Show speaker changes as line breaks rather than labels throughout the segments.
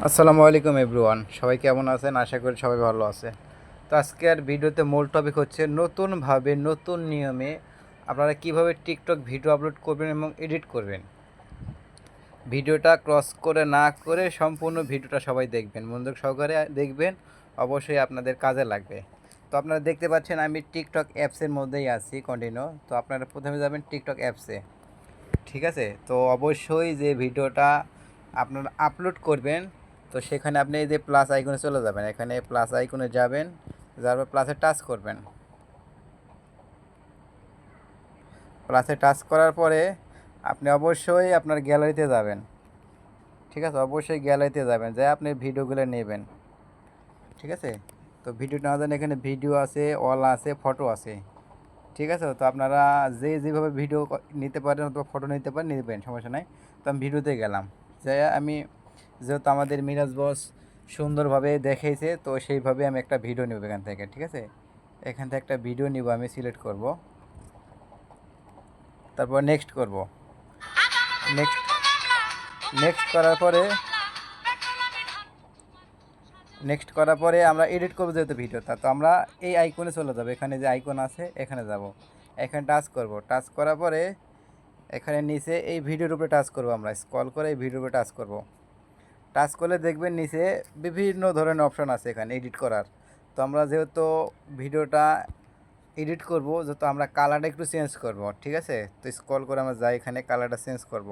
আসসালামু আলাইকুম এভরিওয়ান, সবাই কেমন আছেন? আশা করি সবাই ভালো আছে। তো আজকের ভিডিওতে মূল টপিক হচ্ছে নতুনভাবে নতুন নিয়মে আপনারা কিভাবে টিকটক ভিডিও আপলোড করবেন এবং এডিট করবেন। ভিডিওটা ক্রস করে না করে সম্পূর্ণ ভিডিওটা সবাই দেখবেন, মনোযোগ সহকারে দেখবেন, অবশ্যই আপনাদের কাজে লাগবে। তো আপনারা দেখতে পাচ্ছেন আমি টিকটক অ্যাপসের মধ্যেই আছি কন্টিনিউ। তো আপনারা প্রথমে যাবেন টিকটক অ্যাপসে, ঠিক আছে? তো অবশ্যই যে ভিডিওটা আপনারা আপলোড করবেন, তো সেখানে আপনি এই যে প্লাস আইকনে চলে যাবেন, এখানে প্লাস আইকনে যাবেন, যার পর প্লাসে টাচ করবেন। প্লাসে টাচ করার পরে আপনি অবশ্যই আপনার গ্যালারিতে যাবেন, ঠিক আছে? অবশ্যই গ্যালারিতে যাবেন, যাই আপনি ভিডিওগুলো নেবেন, ঠিক আছে? তো ভিডিও না জানেন, এখানে ভিডিও আছে, অল আছে, ফটো আছে, ঠিক আছে? তো আপনারা যেভাবে ভিডিও নিতে পারেন অথবা ফটো নিতে পারেন, নেবেন, সমস্যা নাই। তো আমি ভিডিওতে গেলাম, যাই আমি যেহেতু আমাদের মিরাজ বস সুন্দরভাবে দেখিয়েছে, তো সেইভাবে আমি একটা ভিডিও নেব এখান থেকে, ঠিক আছে? এখান থেকে একটা ভিডিও নিব, আমি সিলেক্ট করব, তারপর নেক্সট করব। নেক্সট নেক্সট করার পরে আমরা এডিট করবো যেহেতু ভিডিওটা, তো আমরা এই আইকনে চলে যাব, এখানে যে আইকন আছে এখানে যাব, এখানে টাচ করব। টাচ করার পরে এখানে নিচে এই ভিডিওর উপরে টাচ করব, আমরা স্ক্রল করে এই ভিডিওর উপরে টাচ করব। টাচ করলে দেখবেন নিচে বিভিন্ন ধরনের অপশন আছে এখানে এডিট করার। তো আমরা যেহেতু ভিডিওটা এডিট করব, যেহেতু আমরা কালারটা একটু চেঞ্জ করব, ঠিক আছে? তো স্ক্রল করে আমরা যাই, এখানে কালারটা চেঞ্জ করব,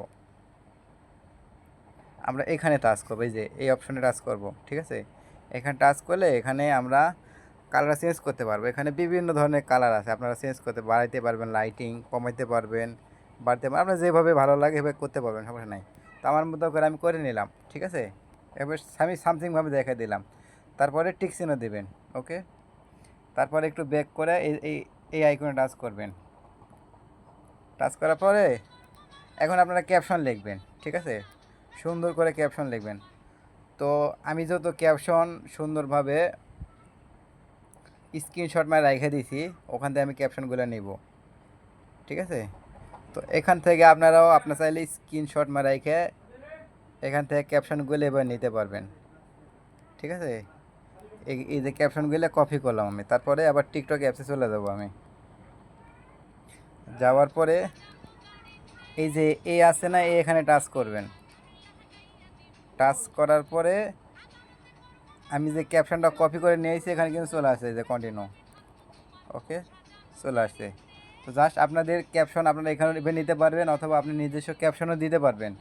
আমরা এখানে টাচ করব, এই যে এই অপশনে টাচ করব, ঠিক আছে? এখানে টাচ করলে এখানে আমরা কালার চেঞ্জ করতে পারবো। এখানে বিভিন্ন ধরনের কালার আছে, আপনারা চেঞ্জ করতে বাড়াইতে পারবেন, লাইটিং কমাইতে পারবেন, বাড়তে পারবেন, আপনার যেভাবে ভালো লাগে এভাবে করতে পারবেন, সমস্যা নাই। তো আমার মতো করে আমি করে নিলাম, ঠিক আছে? এবার আমি সামথিংভাবে দেখে দিলাম, তারপরে টিক চিহ্ন দেবেন, ওকে? তারপরে একটু ব্যাক করে এই এই এই আইকনে টাচ করবেন। টাচ করার পরে এখন আপনারা ক্যাপশন লিখবেন, ঠিক আছে? সুন্দর করে ক্যাপশন লিখবেন। তো আমি যত ক্যাপশন সুন্দরভাবে স্ক্রিনশট মারে রেখে দিয়েছি, ওখান থেকে আমি ক্যাপশনগুলো নিব, ঠিক আছে? তো এখান থেকে আপনারাও আপনার চাইলে স্ক্রিনশট মারে রেখে এখান থেকে ক্যাপশনগুলো এবার নিতে পারবেন, ঠিক আছে? এই যে ক্যাপশনগুলো কপি করলাম আমি, তারপরে আবার টিকটক অ্যাপসে চলে যাব আমি। যাওয়ার পরে এই যে এ আছে না, এখানে টাচ করবেন। টাচ করার পরে আমি যে ক্যাপশনটা কপি করে নিয়েছি এখানে কিন্তু চলে আসছে, যে কন্টিনিউ, ওকে, চলে আসছে। তো জাস্ট আপনাদের ক্যাপশন আপনারা এখানে নিতে পারবেন, অথবা আপনি নিজস্ব ক্যাপশনও দিতে পারবেন,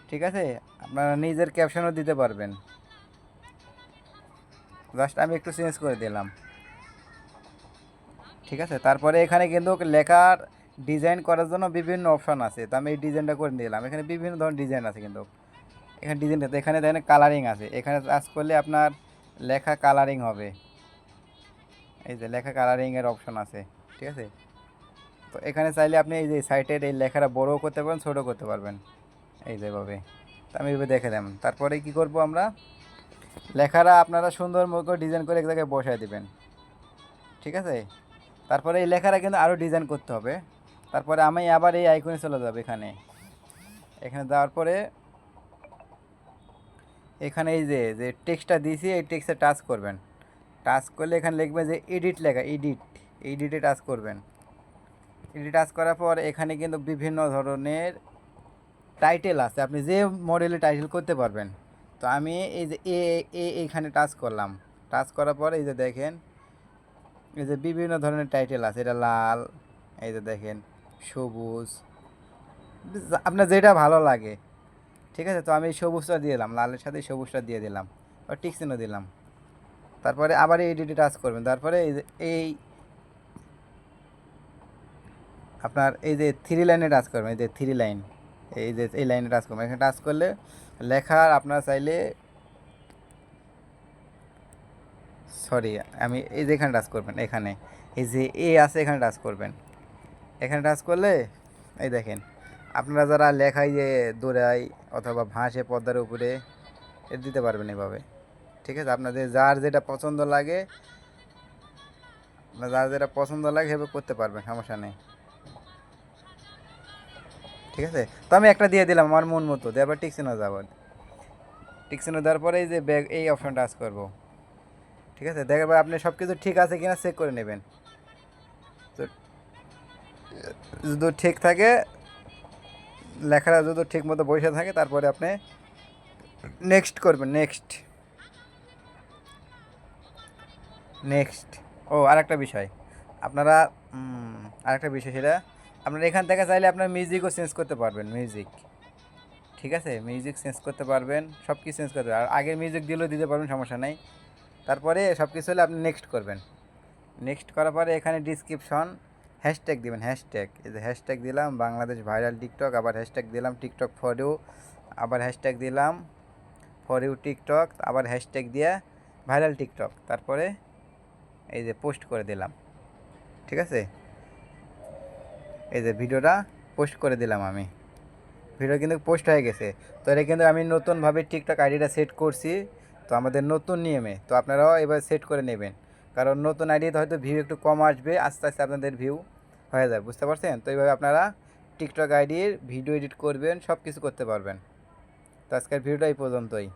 ঠিক আছে? আপনারা নিজের ক্যাপশনও দিতে পারবেন। জাস্ট আমি একটু চেঞ্জ করে দিলাম, ঠিক আছে? তারপরে এখানে কিন্তু লেখার ডিজাইন করার জন্য বিভিন্ন অপশন আছে, তো আমি এই ডিজাইনটা করে দিলাম। এখানে বিভিন্ন ধরনের ডিজাইন আছে, কিন্তু এখানে ডিজাইনটা, এখানে দেখেন কালারিং আছে, এখানে টাচ করলে আপনার লেখা কালারিং হবে, এই যে লেখা কালারিংয়ের অপশন আছে, ঠিক আছে? তো এখানে চাইলে আপনি এই যে সাইটের এই লেখাটা বড়ও করতে পারবেন, ছোটো করতে পারবেন, এই যেভাবে। তো আমি এভাবে দেখে দিলাম। তারপরে কি করব, আমরা লেখাটা আপনারা সুন্দর মতো ডিজাইন করে এক জায়গায় বসায় দেবেন, ঠিক আছে? তারপরে এই লেখাটা কিন্তু আরও ডিজাইন করতে হবে। তারপরে আমি আবার এই আইকনে চলে যাব, এখানে এখানে যাওয়ার পরে এখানে এই যে যে টেক্সটটা দিয়েছি এই টেক্সটে টাচ করবেন। টাচ করলে এখানে লিখবে যে এডিট লেখা, এডিটে টাচ করবেন। এডিট টাচ করার পর এখানে কিন্তু বিভিন্ন ধরনের টাইটেল আছে, আপনি যে মডেলে টাইটেল করতে পারবেন। তো আমি এই যে এইখানে টাচ করলাম। টাচ করার পর এই যে দেখেন, এই যে বিভিন্ন ধরনের টাইটেল আছে, এটা লাল, এই যে দেখেন সবুজ, আপনার যেটা ভালো লাগে, ঠিক আছে? তো আমি সবুজটা দিয়ে দিলাম, লালের সাথে সবুজটা দিয়ে দিলাম, বা টিক চিহ্ন দিলাম। তারপরে আবার এই এডিটে টাচ করবেন। তারপরে এই যে আপনার এই যে থ্রি লাইনে টাচ করবেন, এই যে থ্রি লাইন, এই যে এই লাইনে টাচ করবেন। এখানে টাচ করলে লেখার আপনার চাইলে, সরি, আমি এই যে এখানে টাচ করবেন, এখানে এই যে এ আছে এখানে টাচ করবেন। এখানে টাচ করলে এই দেখেন, আপনারা যারা লেখায় যে দৌড়ায় অথবা ভাসে পর্দার উপরে, এ দিতে পারবেন এভাবে, ঠিক আছে? আপনাদের যার যেটা পছন্দ লাগে, সেভাবে করতে পারবেন, সমস্যা নেই, ঠিক আছে? তো আমি একটা দিয়ে দিলাম আমার মন মতো, দিয়ে আবার টিক চিহ্ন যাব। টিক চিহ্ন দেওয়ার পরে এই যে ব্যাগ এই অপশনটা কাজ করব। ঠিক আছে, দেখার পর আপনি সব কিছু ঠিক আছে কিনা চেক করে নেবেন। তো যদি ঠিক থাকে, লেখাটা যদি ঠিক মতো বসে থাকে, তারপরে আপনি নেক্সট করবেন। নেক্সট নেক্সট ও আরেকটা বিষয়, আপনারা আরেকটা বিষয় সেটা আপনারা এখান থেকে চাইলে আপনার মিউজিকও চেঞ্জ করতে পারবেন। মিউজিক, ঠিক আছে, মিউজিক চেঞ্জ করতে পারবেন, সব কিছু চেঞ্জ করতে পারবেন। আর আগের মিউজিক দিলেও দিতে পারবেন, সমস্যা নেই। তারপরে সব কিছু হলে আপনি নেক্সট করবেন। নেক্সট করার পরে এখানে ডিসক্রিপশন হ্যাশট্যাগ দিবেন। হ্যাশট্যাগ, এই যে হ্যাশট্যাগ দিলাম বাংলাদেশ ভাইরাল টিকটক, আবার হ্যাশট্যাগ দিলাম টিকটক ফর ইউ, আবার হ্যাশট্যাগ দিলাম ফর ইউ টিকটক, আবার হ্যাশট্যাগ দিয়ে ভাইরাল টিকটক, তারপরে এই যে পোস্ট করে দিলাম। ঠিক আছে, এই যে ভিডিওটা পোস্ট করে দিলাম আমি। ভিডিও কিন্তু পোস্ট হয়ে গেছে। তো এটা কিন্তু আমি নতুনভাবে টিকটক আইডিটা সেট করছি, তো আমাদের নতুন নিয়মে। তো আপনারাও এবার সেট করে নেবেন, কারণ নতুন আইডিতে হয়তো ভিউ একটু কম আসবে, আস্তে আস্তে আপনাদের ভিউ হয়ে যাবে, বুঝতে পারছেন? তো এইভাবে আপনারা টিকটক আইডির ভিডিও এডিট করবেন, সব কিছু করতে পারবেন। তো আজকের ভিডিওটা এই পর্যন্তই।